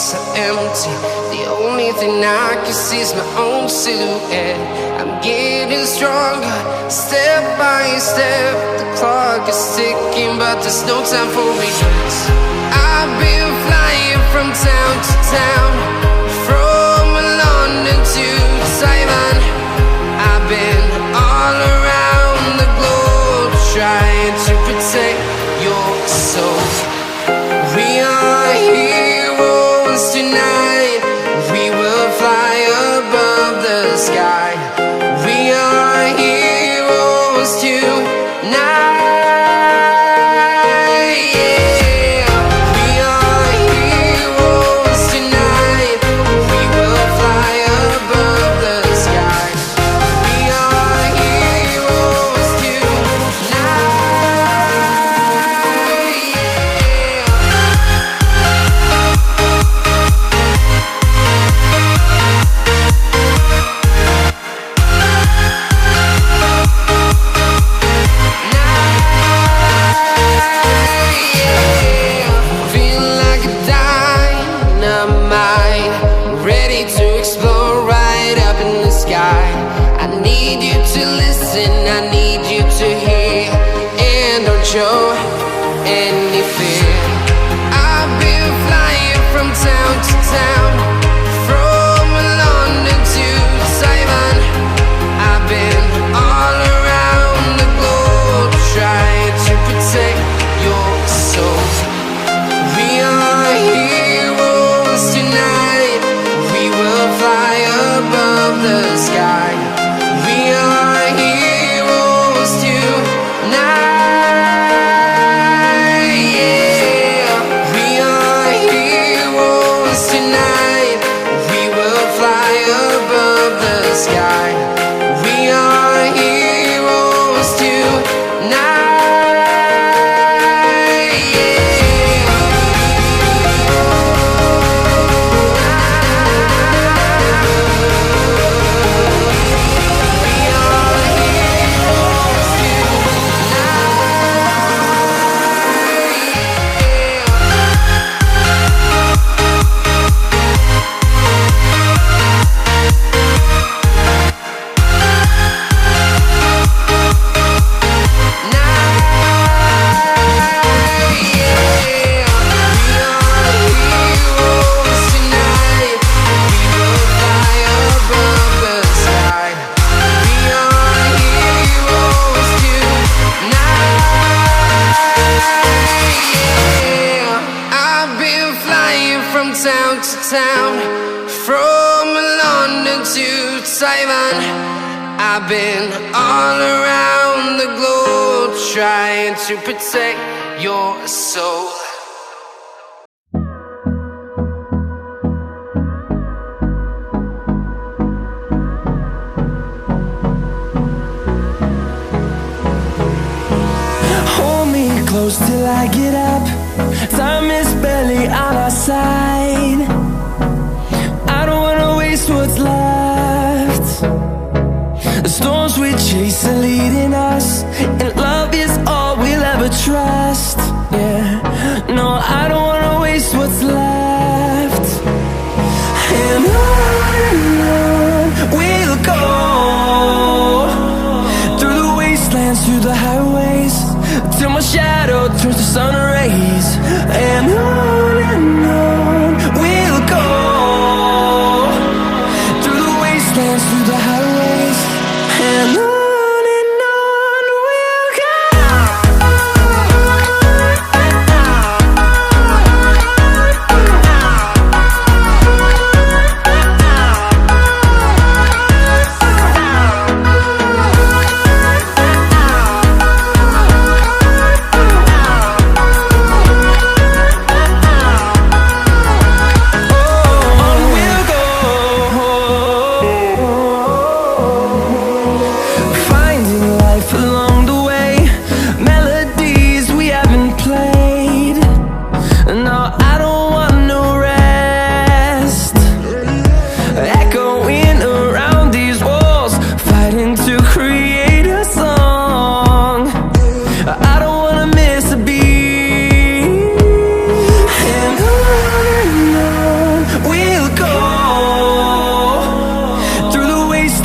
so empty. The only thing I can see is my own silhouette. I'm getting stronger, step by step. The clock is ticking, but there's no time for regrets. I've been flying from town to town, from London to Taiwan. I've been all around the globe, trying to protect your soul. We are heroes tonight. We will fly above the sky. We are heroes tonight. Show any fear. I've been flying from town to town, from London to Taiwan. I've been all around the globe, trying to protect your soul. We are heroes tonight. We will fly above the sky. We are heroes tonight. I've been all around the globe, trying to protect your soul. Hold me close till I get up. Time is barely on our side. I don't wanna waste what's left. The storms we chase are leading us, and love is all we'll ever trust. Yeah, no, I don't wanna waste what's left. And on we'll go, through the wastelands, through the highways, till my shadow turns to sun rays. And on we'll go, through the wastelands, through the highways. And on we'll go.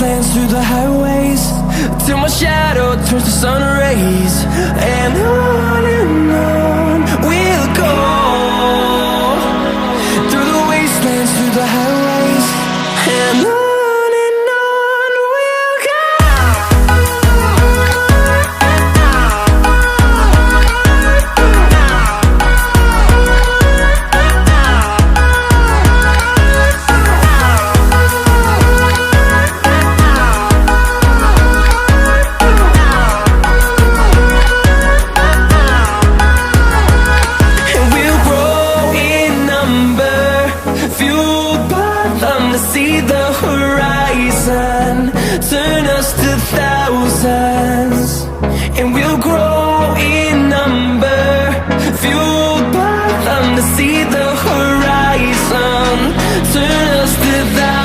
wastelands, through the highways, till my shadow turns to sun rays. And on we'll go, through the wastelands, through the highways, and on. See the horizon, turn us to thousands, and we'll grow in number, fueled by them to see the horizon, turn us to thousands.